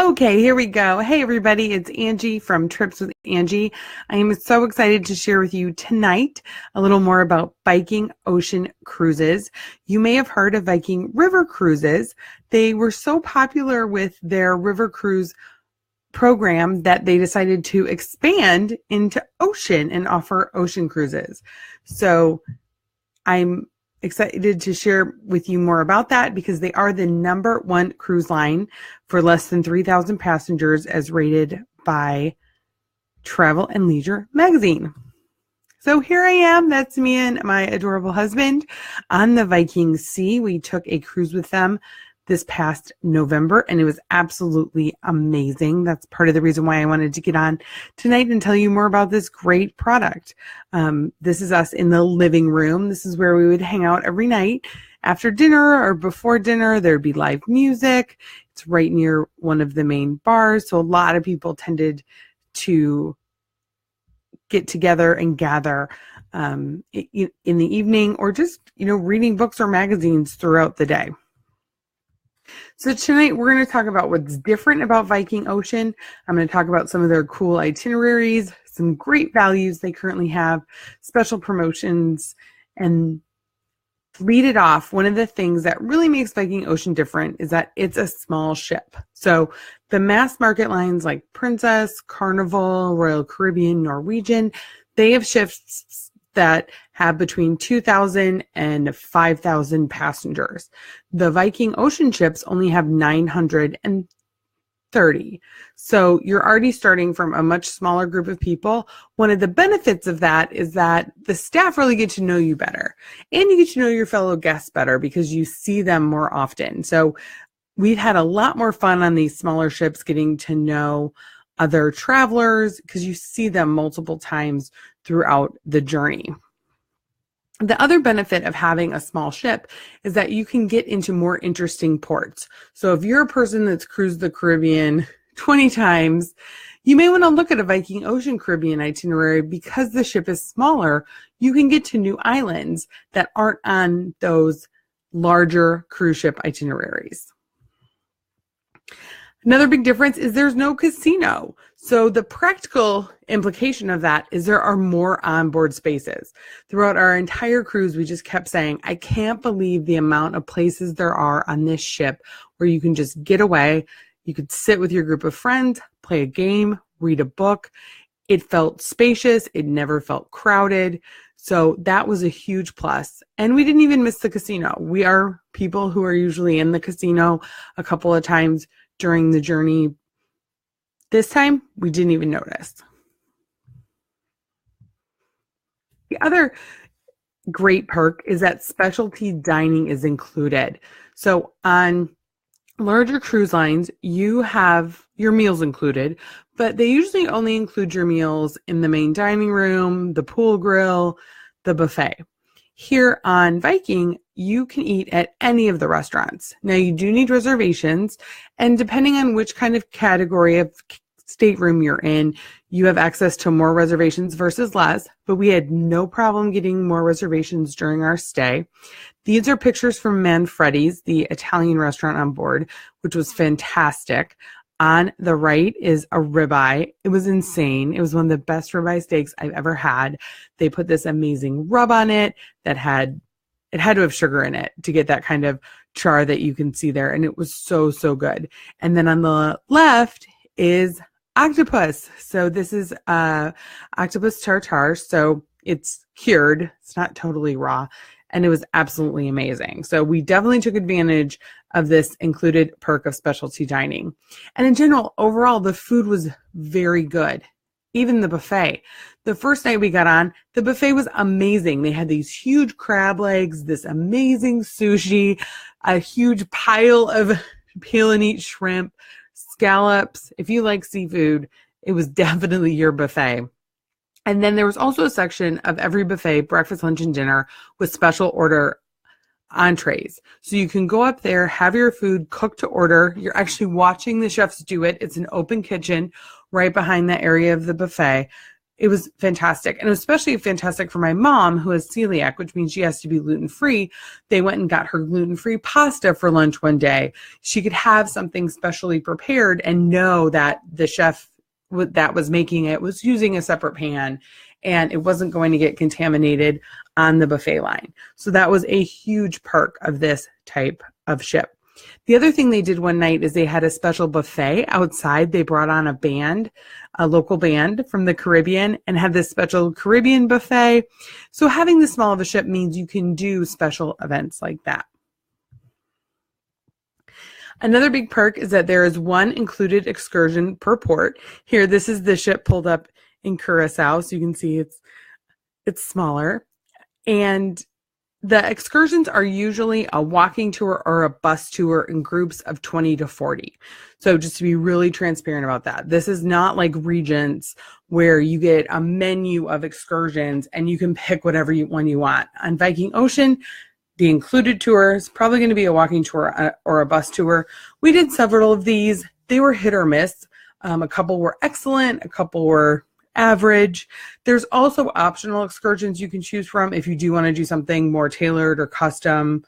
Okay, here we go. Hey, everybody, it's Angie from Trips with Angie. I am so excited to share with you tonight a little more about Viking Ocean cruises. You may have heard of Viking River cruises. They were so popular with their river cruise program that they decided to expand into ocean and offer ocean cruises. So I'm excited to share with you more about that because they are the #1 cruise line for less than 3,000 passengers as rated by Travel and Leisure magazine. So here I am, that's me and my adorable husband on the Viking Sea. We took a cruise with them this past November and it was absolutely amazing. That's part of the reason why I wanted to get on tonight and tell you more about this great product. This is us in the living room. This is where we would hang out every night after dinner or before dinner. There'd be live music. It's right near one of the main bars. So a lot of people tended to get together and gather in the evening or just, reading books or magazines throughout the day. So tonight we're going to talk about what's different about Viking Ocean. I'm going to talk about some of their cool itineraries, some great values they currently have, special promotions, and lead it off. One of the things that really makes Viking Ocean different is that it's a small ship. So the mass market lines like Princess, Carnival, Royal Caribbean, Norwegian, they have ships that have between 2,000 and 5,000 passengers. The Viking Ocean ships only have 930. So you're already starting from a much smaller group of people. One of the benefits of that is that the staff really get to know you better and you get to know your fellow guests better because you see them more often. So we've had a lot more fun on these smaller ships getting to know other travelers because you see them multiple times throughout the journey. The other benefit of having a small ship is that you can get into more interesting ports. So if you're a person that's cruised the Caribbean 20 times, you may want to look at a Viking Ocean Caribbean itinerary because the ship is smaller. You can get to new islands that aren't on those larger cruise ship itineraries. Another big difference is there's no casino. So the practical implication of that is there are more onboard spaces. Throughout our entire cruise, we just kept saying, I can't believe the amount of places there are on this ship where you can just get away. You could sit with your group of friends, play a game, read a book. It felt spacious. It never felt crowded. So that was a huge plus. And we didn't even miss the casino. We are people who are usually in the casino a couple of times during the journey. This time, we didn't even notice. The other great perk is that specialty dining is included. So on larger cruise lines, you have your meals included, but they usually only include your meals in the main dining room, the pool grill, the buffet. Here on Viking, you can eat at any of the restaurants. Now, you do need reservations, and depending on which kind of category of stateroom you're in, you have access to more reservations versus less, but we had no problem getting more reservations during our stay. These are pictures from Manfredi's, the Italian restaurant on board, which was fantastic. On the right is a ribeye. It was insane. It was one of the best ribeye steaks I've ever had. They put this amazing rub on it that had to have sugar in it to get that kind of char that you can see there. And it was so, so good. And then on the left is octopus. So this is octopus tartare. So it's cured. It's not totally raw. And it was absolutely amazing. So we definitely took advantage of this included perk of specialty dining. And in general, overall, the food was very good. Even the buffet. The first night we got on, the buffet was amazing. They had these huge crab legs, this amazing sushi, a huge pile of peel and eat shrimp, scallops. If you like seafood, it was definitely your buffet. And then there was also a section of every buffet, breakfast, lunch, and dinner, with special order entrees. So you can go up there, have your food cooked to order. You're actually watching the chefs do it. It's an open kitchen right behind that area of the buffet. It was fantastic. And especially fantastic for my mom, who has celiac, which means she has to be gluten-free. They went and got her gluten-free pasta for lunch one day. She could have something specially prepared and know that the chef that was making it was using a separate pan and it wasn't going to get contaminated on the buffet line. So that was a huge perk of this type of ship. The other thing they did one night is they had a special buffet outside. They brought on a band, a local band from the Caribbean, and had this special Caribbean buffet. So having this small of a ship means you can do special events like that. Another big perk is that there is one included excursion per port. Here, this is the ship pulled up in Curacao, so you can see it's smaller. And the excursions are usually a walking tour or a bus tour in groups of 20 to 40. So just to be really transparent about that, this is not like Regents where you get a menu of excursions and you can pick whatever one you want. On Viking Ocean, the included tour is probably going to be a walking tour or a bus tour. We did several of these. They were hit or miss. A couple were excellent. A couple were average. There's also optional excursions you can choose from if you do want to do something more tailored or custom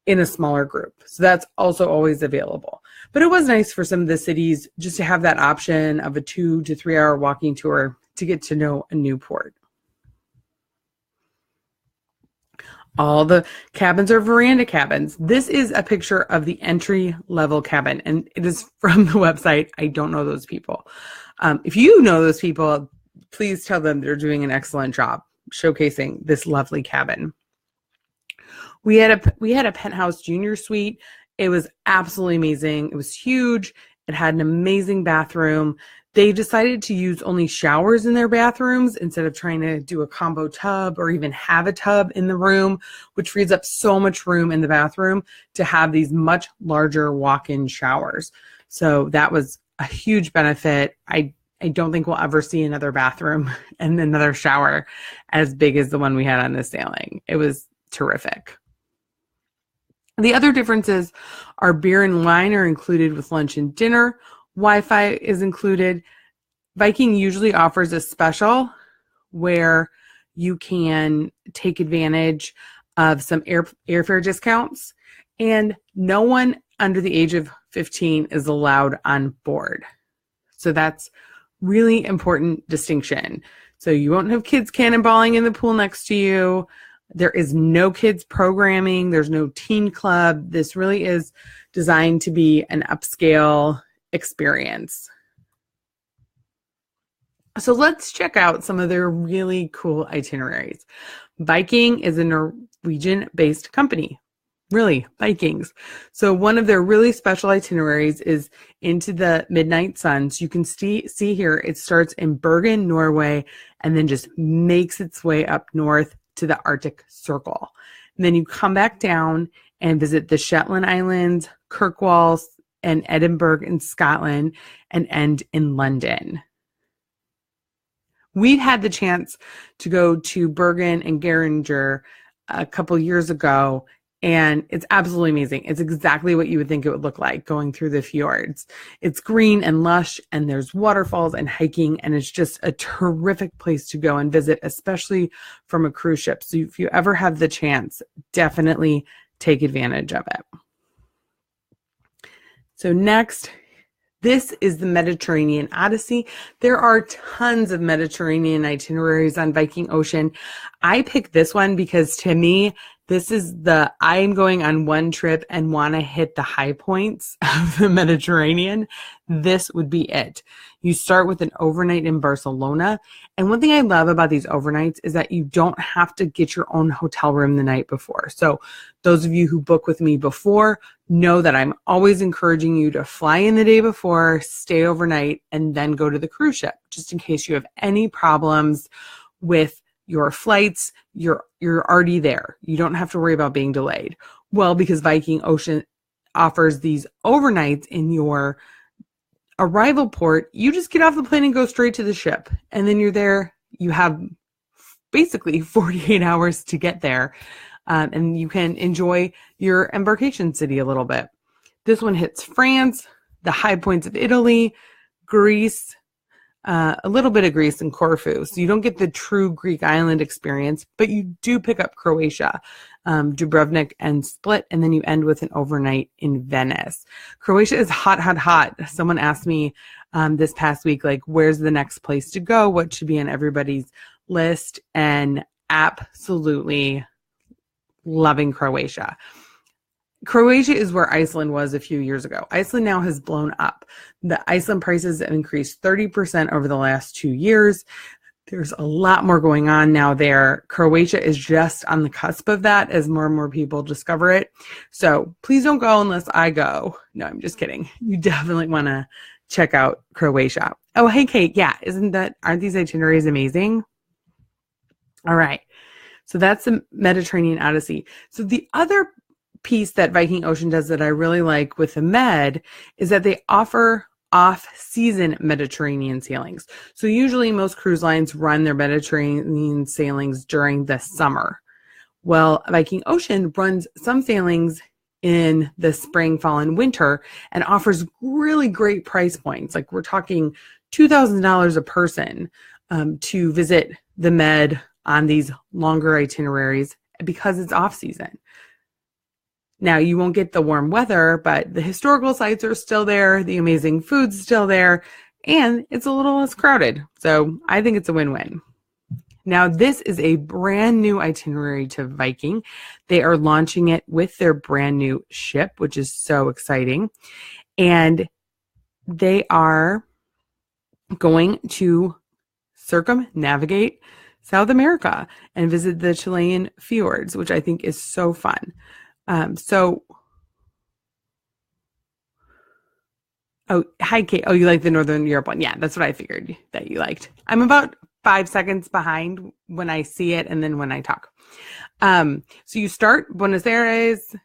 in a smaller group. So that's also always available. But it was nice for some of the cities just to have that option of a 2 to 3 hour walking tour to get to know a new port. All the cabins are veranda cabins. This is a picture of the entry level cabin, and it is from the website. I don't know those people. If you know those people, please tell them they're doing an excellent job showcasing this lovely cabin. We had a penthouse junior suite. It was absolutely amazing. It was huge. It had an amazing bathroom. They decided to use only showers in their bathrooms instead of trying to do a combo tub or even have a tub in the room, which frees up so much room in the bathroom to have these much larger walk-in showers. So that was a huge benefit. I don't think we'll ever see another bathroom and another shower as big as the one we had on this sailing. It was terrific. The other differences are beer and wine are included with lunch and dinner. Wi-Fi is included. Viking usually offers a special where you can take advantage of some airfare discounts, and no one under the age of 15 is allowed on board. So that's really important distinction. So you won't have kids cannonballing in the pool next to you. There is no kids programming. There's no teen club. This really is designed to be an upscale experience. So let's check out some of their really cool itineraries. Viking is a Norwegian-based company. Really, Vikings. So one of their really special itineraries is into the midnight sun. So you can see here, it starts in Bergen, Norway, and then just makes its way up north to the Arctic Circle. And then you come back down and visit the Shetland Islands, Kirkwall, and Edinburgh in Scotland, and end in London. We'd had the chance to go to Bergen and Geringer a couple years ago, and it's absolutely amazing. It's exactly what you would think it would look like going through the fjords. It's green and lush, and there's waterfalls and hiking, and it's just a terrific place to go and visit, especially from a cruise ship. So if you ever have the chance, definitely take advantage of it. So next, this is the Mediterranean Odyssey. There are tons of Mediterranean itineraries on Viking Ocean. I picked this one because to me, this is I'm going on one trip and want to hit the high points of the Mediterranean. This would be it. You start with an overnight in Barcelona. And one thing I love about these overnights is that you don't have to get your own hotel room the night before. So those of you who book with me before know that I'm always encouraging you to fly in the day before, stay overnight, and then go to the cruise ship, just in case you have any problems with your flights. You're already there. You don't have to worry about being delayed. Well, because Viking Ocean offers these overnights in your arrival port, you just get off the plane and go straight to the ship. And then you're there. You have basically 48 hours to get there. And you can enjoy your embarkation city a little bit. This one hits France, the high points of Italy, Greece, a little bit of Greece and Corfu. So you don't get the true Greek island experience, but you do pick up Croatia, Dubrovnik and Split, and then you end with an overnight in Venice. Croatia is hot, hot, hot. Someone asked me this past week, like, where's the next place to go? What should be on everybody's list? And absolutely loving Croatia. Croatia is where Iceland was a few years ago. Iceland now has blown up. The Iceland prices have increased 30% over the last 2 years. There's a lot more going on now there. Croatia is just on the cusp of that as more and more people discover it. So please don't go unless I go. No, I'm just kidding. You definitely want to check out Croatia. Oh, hey, Kate. Yeah, aren't these itineraries amazing? All right. So that's the Mediterranean Odyssey. So the other piece that Viking Ocean does that I really like with the Med is that they offer off-season Mediterranean sailings. So usually most cruise lines run their Mediterranean sailings during the summer. Well, Viking Ocean runs some sailings in the spring, fall, and winter and offers really great price points. Like we're talking $2,000 a person to visit the Med on these longer itineraries because it's off-season. Now, you won't get the warm weather, but the historical sites are still there, the amazing food's still there, and it's a little less crowded. So I think it's a win-win. Now, this is a brand new itinerary to Viking. They are launching it with their brand new ship, which is so exciting. And they are going to circumnavigate South America and visit the Chilean fjords, which I think is so fun. Oh, hi, Kate. Oh, you like the Northern Europe one? Yeah, that's what I figured that you liked. I'm about 5 seconds behind when I see it and then when I talk. So you start Buenos Aires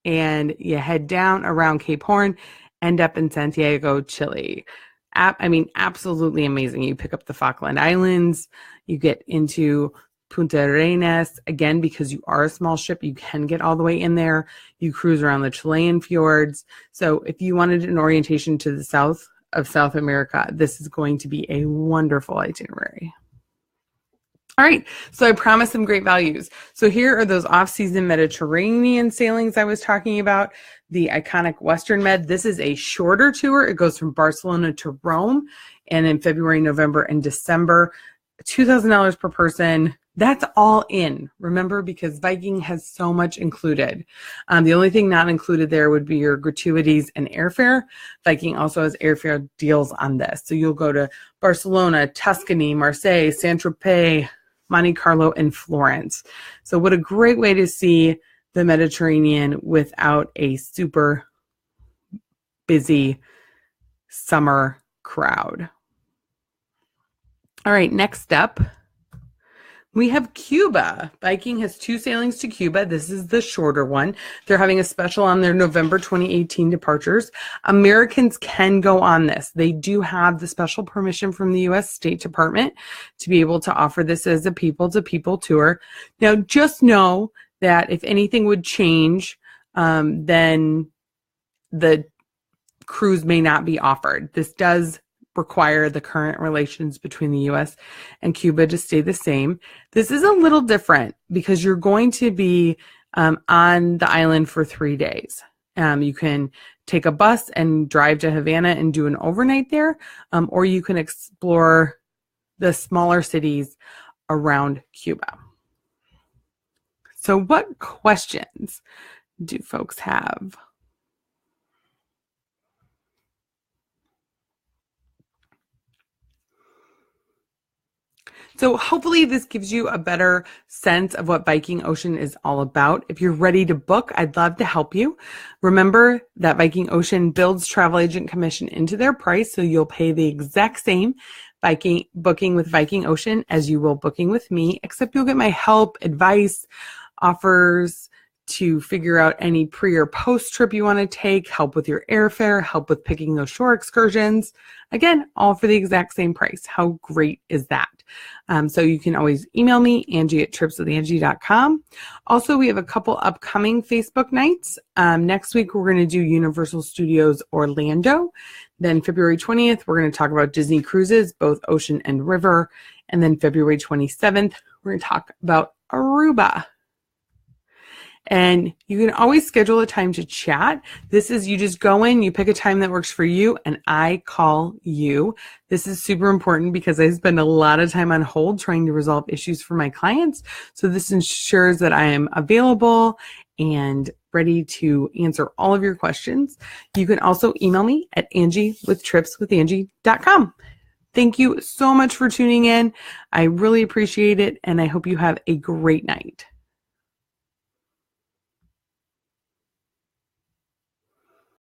and you head down around Cape Horn, end up in Santiago, Chile. Absolutely amazing. You pick up the Falkland Islands, you get into Punta Arenas, again, because you are a small ship, you can get all the way in there. You cruise around the Chilean fjords. So if you wanted an orientation to the south of South America, this is going to be a wonderful itinerary. All right, so I promised some great values. So here are those off-season Mediterranean sailings I was talking about. The iconic Western Med. This is a shorter tour. It goes from Barcelona to Rome, and in February, November, and December, $2,000 per person. That's all in, remember, because Viking has so much included. The only thing not included there would be your gratuities and airfare. Viking also has airfare deals on this. So you'll go to Barcelona, Tuscany, Marseille, Saint-Tropez, Monte Carlo, and Florence. So what a great way to see the Mediterranean without a super busy summer crowd. All right, next up, we have Cuba. Viking has 2 sailings to Cuba. This is the shorter one. They're having a special on their November 2018 departures. Americans can go on this. They do have the special permission from the U.S. State Department to be able to offer this as a people-to-people tour. Now, just know that if anything would change, then the cruise may not be offered. This does require the current relations between the U.S. and Cuba to stay the same. This is a little different because you're going to be on the island for 3 days. You can take a bus and drive to Havana and do an overnight there, or you can explore the smaller cities around Cuba. So what questions do folks have? So hopefully this gives you a better sense of what Viking Ocean is all about. If you're ready to book, I'd love to help you. Remember that Viking Ocean builds travel agent commission into their price, so you'll pay the exact same booking with Viking Ocean as you will booking with me, except you'll get my help, advice, offers, to figure out any pre or post trip you want to take, help with your airfare, help with picking those shore excursions. Again, all for the exact same price. How great is that? So you can always email me, Angie@tripswithangie.com. Also, we have a couple upcoming Facebook nights. Next week, we're going to do Universal Studios Orlando. Then February 20th, we're going to talk about Disney cruises, both ocean and river. And then February 27th, we're going to talk about Aruba. And you can always schedule a time to chat. This is, you just go in, you pick a time that works for you, and I call you. This is super important because I spend a lot of time on hold trying to resolve issues for my clients. So this ensures that I am available and ready to answer all of your questions. You can also email me at Angie@tripswithangie.com. Thank you so much for tuning in. I really appreciate it, and I hope you have a great night.